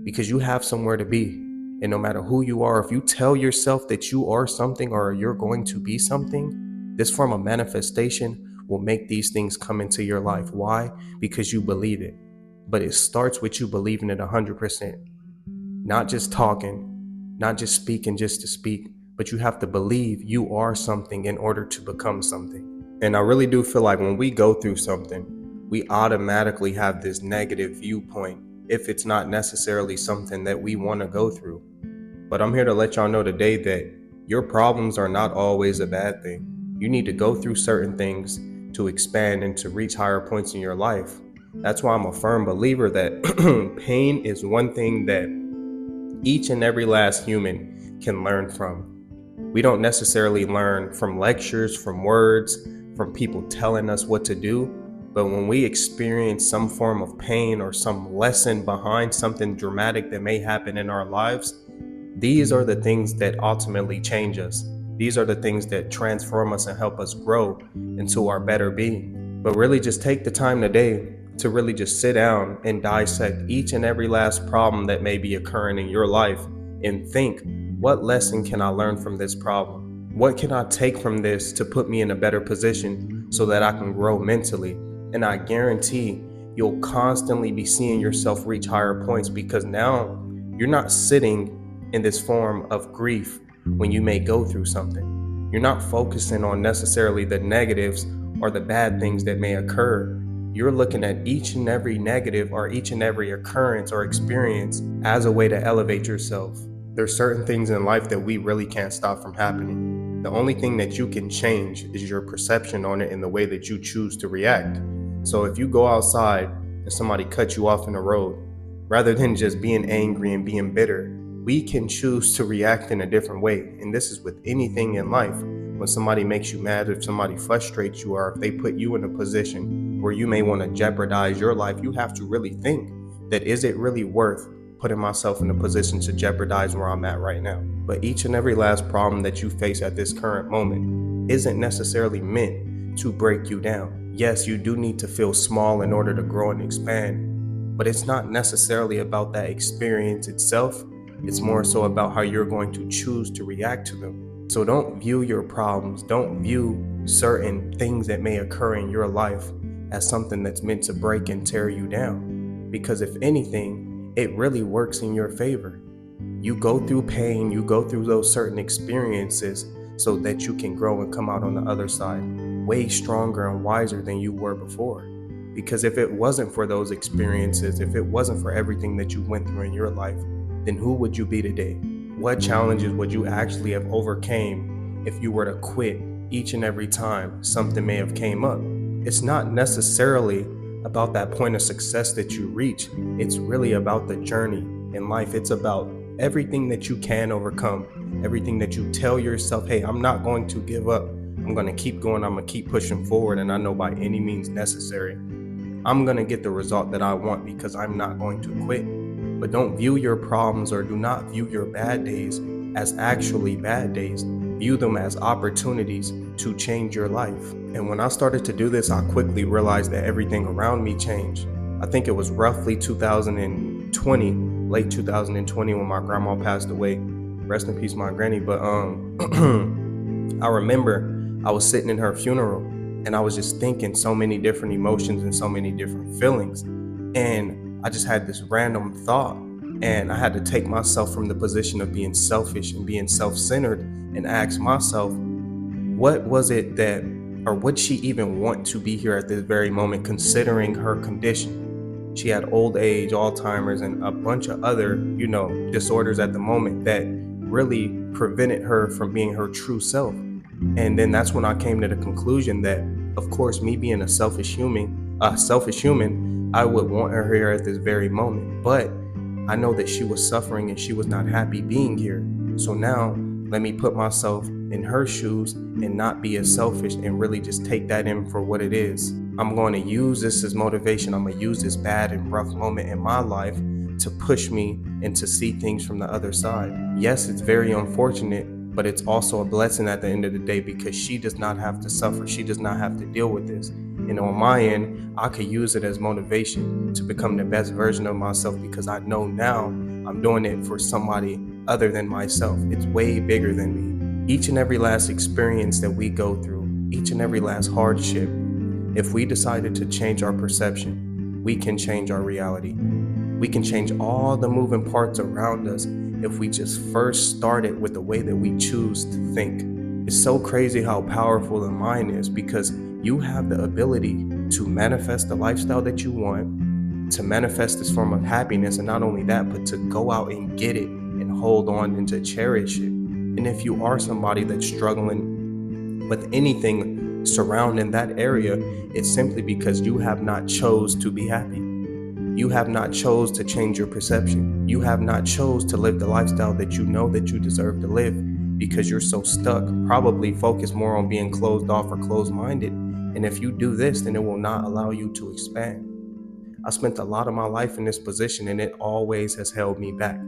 because you have somewhere to be. And no matter who you are, if you tell yourself that you are something or you're going to be something, this form of manifestation will make these things come into your life. Why? Because you believe it. But it starts with you believing it 100%. Not just talking, not just speaking just to speak, but you have to believe you are something in order to become something. And I really do feel like when we go through something, we automatically have this negative viewpoint if it's not necessarily something that we want to go through. But I'm here to let y'all know today that your problems are not always a bad thing. You need to go through certain things to expand and to reach higher points in your life. That's why I'm a firm believer that pain is one thing that each and every last human can learn from. We don't necessarily learn from lectures, from words, from people telling us what to do. But when we experience some form of pain or some lesson behind something dramatic that may happen in our lives, these are the things that ultimately change us. These are the things that transform us and help us grow into our better being. But really just take the time today to really just sit down and dissect each and every last problem that may be occurring in your life and think, what lesson can I learn from this problem? What can I take from this to put me in a better position so that I can grow mentally? And I guarantee you'll constantly be seeing yourself reach higher points, because now you're not sitting in this form of grief when you may go through something. You're not focusing on necessarily the negatives or the bad things that may occur. You're looking at each and every negative or each and every occurrence or experience as a way to elevate yourself. There's certain things in life that we really can't stop from happening. The only thing that you can change is your perception on it and the way that you choose to react. So if you go outside and somebody cuts you off in the road, rather than just being angry and being bitter, we can choose to react in a different way. And this is with anything in life. When somebody makes you mad, if somebody frustrates you, or if they put you in a position where you may want to jeopardize your life, you have to really think that, is it really worth putting myself in a position to jeopardize where I'm at right now? But each and every last problem that you face at this current moment isn't necessarily meant to break you down. Yes, you do need to feel small in order to grow and expand, but it's not necessarily about that experience itself. It's more so about how you're going to choose to react to them. So don't view your problems, don't view certain things that may occur in your life as something that's meant to break and tear you down. Because if anything, it really works in your favor. You go through pain, you go through those certain experiences so that you can grow and come out on the other side way stronger and wiser than you were before. Because if it wasn't for those experiences, if it wasn't for everything that you went through in your life, then who would you be today? What challenges would you actually have overcame if you were to quit each and every time something may have came up? It's not necessarily about that point of success that you reach. It's really about the journey in life. It's about everything that you can overcome, everything that you tell yourself, hey, I'm not going to give up. I'm going to keep going. I'm going to keep pushing forward. And I know by any means necessary, I'm going to get the result that I want, because I'm not going to quit. But don't view your problems, or do not view your bad days as actually bad days. View them as opportunities to change your life. And when I started to do this, I quickly realized that everything around me changed. I think it was roughly 2020, late 2020, when my grandma passed away. Rest in peace, my granny. But I remember I was sitting in her funeral and I was just thinking so many different emotions and so many different feelings. And I just had this random thought, and I had to take myself from the position of being selfish and being self-centered and ask myself, what was it that, or would she even want to be here at this very moment, considering her condition? She had old age, Alzheimer's, and a bunch of other, disorders at the moment that really prevented her from being her true self. And then that's when I came to the conclusion that, of course, me being a selfish human, I would want her here at this very moment. But I know that she was suffering and she was not happy being here. So now let me put myself in her shoes and not be as selfish, and really just take that in for what it is. I'm going to use this as motivation. I'm going to use this bad and rough moment in my life to push me and to see things from the other side. Yes, it's very unfortunate, but it's also a blessing at the end of the day, because she does not have to suffer. She does not have to deal with this. And on my end, I could use it as motivation to become the best version of myself, because I know now I'm doing it for somebody other than myself. It's way bigger than me. Each and every last experience that we go through, each and every last hardship, if we decided to change our perception, we can change our reality. We can change all the moving parts around us if we just first started with the way that we choose to think. It's so crazy how powerful the mind is, because you have the ability to manifest the lifestyle that you want, to manifest this form of happiness, and not only that, but to go out and get it and hold on and to cherish it. And if you are somebody that's struggling with anything surrounding that area, it's simply because you have not chose to be happy. You have not chose to change your perception. You have not chose to live the lifestyle that you know that you deserve to live, because you're so stuck, probably focused more on being closed off or closed-minded. And if you do this, then it will not allow you to expand. I spent a lot of my life in this position, and it always has held me back.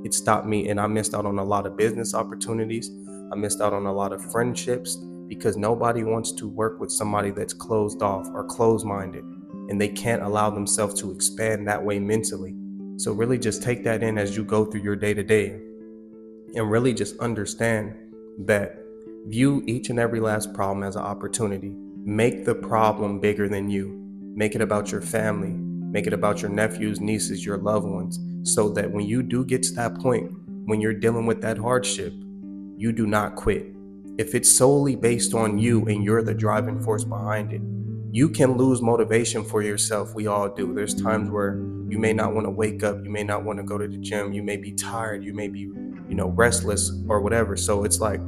It stopped me, and I missed out on a lot of business opportunities. I missed out on a lot of friendships, because nobody wants to work with somebody that's closed off or closed-minded, and they can't allow themselves to expand that way mentally. So really just take that in as you go through your day-to-day, and really just understand that view each and every last problem as an opportunity. Make the problem bigger than you. Make it about your family. Make it about your nephews, nieces, your loved ones, so that when you do get to that point, when you're dealing with that hardship, you do not quit. If it's solely based on you and you're the driving force behind it, you can lose motivation for yourself. We all do. There's times where you may not want to wake up, you may not want to go to the gym, you may be tired, you may be, restless or whatever. So it's like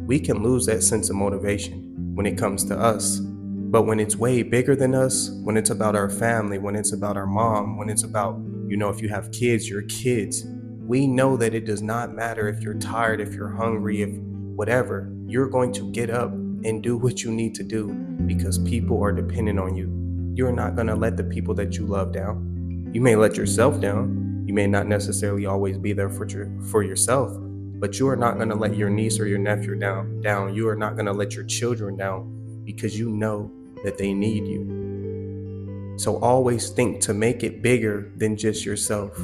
we can lose that sense of motivation when it comes to us. But when it's way bigger than us, when it's about our family, when it's about our mom, when it's about, if you have kids, your kids, we know that it does not matter if you're tired, if you're hungry, if whatever, you're going to get up and do what you need to do, because people are dependent on you. You're not going to let the people that you love down. You may let yourself down. You may not necessarily always be there for yourself, but you are not going to let your niece or your nephew down. You are not going to let your children down, because you know that they need you. So always think to make it bigger than just yourself.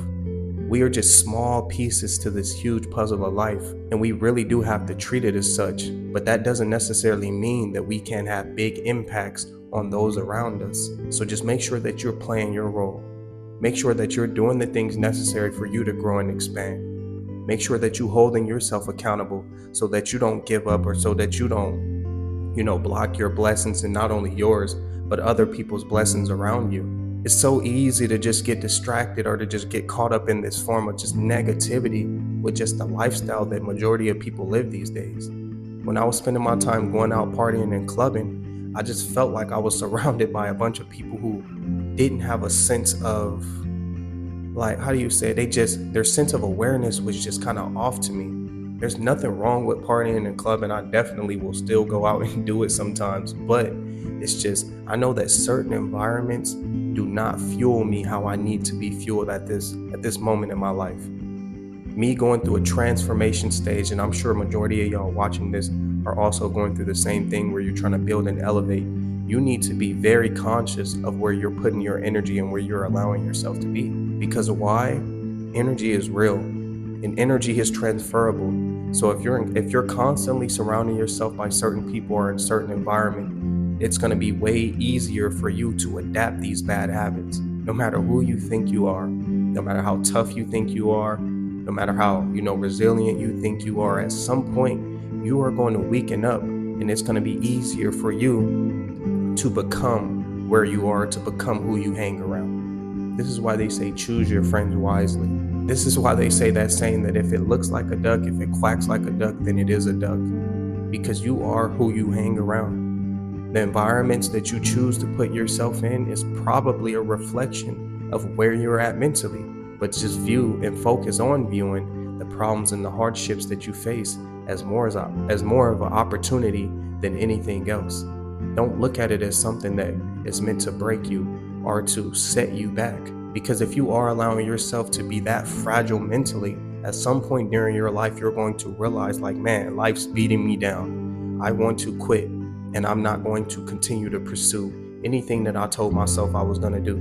We are just small pieces to this huge puzzle of life, and we really do have to treat it as such. But that doesn't necessarily mean that we can't have big impacts on those around us. So just make sure that you're playing your role. Make sure that you're doing the things necessary for you to grow and expand. Make sure that you're holding yourself accountable, so that you don't give up, or so that you don't, block your blessings, and not only yours, but other people's blessings around you. It's so easy to just get distracted, or to just get caught up in this form of just negativity with just the lifestyle that majority of people live these days. When I was spending my time going out partying and clubbing, I just felt like I was surrounded by a bunch of people who didn't have a sense of, like, how do you say it? Their sense of awareness was just kind of off to me. There's nothing wrong with partying and clubbing. I definitely will still go out and do it sometimes, but it's just, I know that certain environments do not fuel me how I need to be fueled at this moment in my life. Me going through a transformation stage, and I'm sure a majority of y'all watching this are also going through the same thing, where you're trying to build and elevate. You need to be very conscious of where you're putting your energy and where you're allowing yourself to be. Because why? Energy is real, and energy is transferable. So if you're constantly surrounding yourself by certain people or in certain environment, it's going to be way easier for you to adapt these bad habits. No matter who you think you are, no matter how tough you think you are, no matter how, resilient you think you are, at some point you are going to weaken up, and it's going to be easier for you to become where you are, to become who you hang around. This is why they say choose your friends wisely. This is why they say that saying that if it looks like a duck, if it quacks like a duck, then it is a duck. Because you are who you hang around. The environments that you choose to put yourself in is probably a reflection of where you're at mentally. But just view and focus on viewing the problems and the hardships that you face as more of an opportunity than anything else. Don't look at it as something that is meant to break you or to set you back. Because if you are allowing yourself to be that fragile mentally, at some point during your life, you're going to realize, like, man, life's beating me down. I want to quit, and I'm not going to continue to pursue anything that I told myself I was going to do.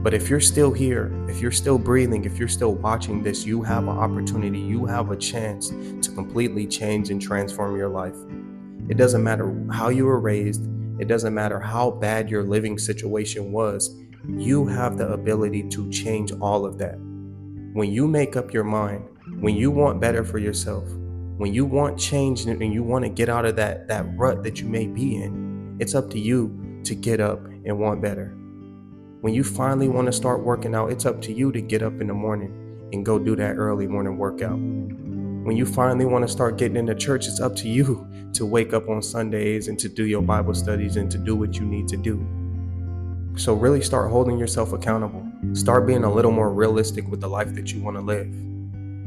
But if you're still here, if you're still breathing, if you're still watching this, you have an opportunity, you have a chance to completely change and transform your life. It doesn't matter how you were raised, it doesn't matter how bad your living situation was, you have the ability to change all of that. When you make up your mind, when you want better for yourself, when you want change and you want to get out of that rut that you may be in, it's up to you to get up and want better. When you finally want to start working out, it's up to you to get up in the morning and go do that early morning workout. When you finally want to start getting into church, it's up to you to wake up on Sundays and to do your Bible studies and to do what you need to do. So really start holding yourself accountable. Start being a little more realistic with the life that you want to live.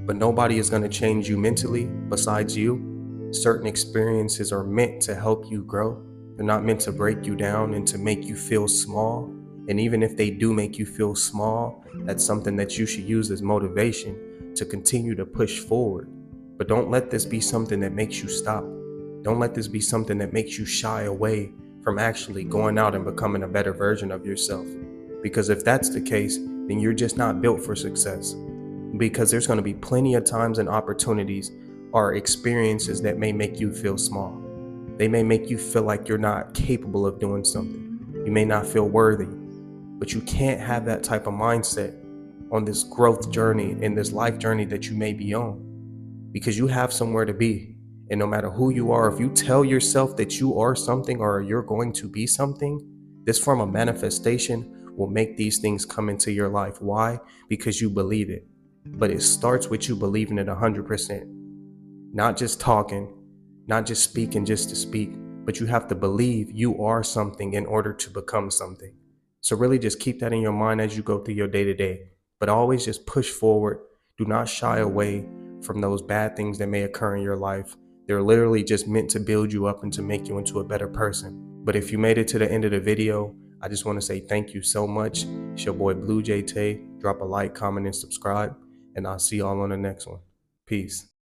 But nobody is going to change you mentally besides you. Certain experiences are meant to help you grow. They're not meant to break you down and to make you feel small. And even if they do make you feel small, that's something that you should use as motivation to continue to push forward. But don't let this be something that makes you stop. Don't let this be something that makes you shy away from actually going out and becoming a better version of yourself. Because if that's the case, then you're just not built for success. Because there's going to be plenty of times and opportunities or experiences that may make you feel small. They may make you feel like you're not capable of doing something. You may not feel worthy, but you can't have that type of mindset on this growth journey, in this life journey that you may be on, because you have somewhere to be. And no matter who you are, if you tell yourself that you are something or you're going to be something, this form of manifestation will make these things come into your life. Why? Because you believe it. But it starts with you believing it 100%. Not just talking, not just speaking just to speak, but you have to believe you are something in order to become something. So really just keep that in your mind as you go through your day to day. But always just push forward. Do not shy away from those bad things that may occur in your life. They're literally just meant to build you up and to make you into a better person. But if you made it to the end of the video, I just want to say thank you so much. It's your boy Blue J Tay. Drop a like, comment, and subscribe. And I'll see y'all on the next one. Peace.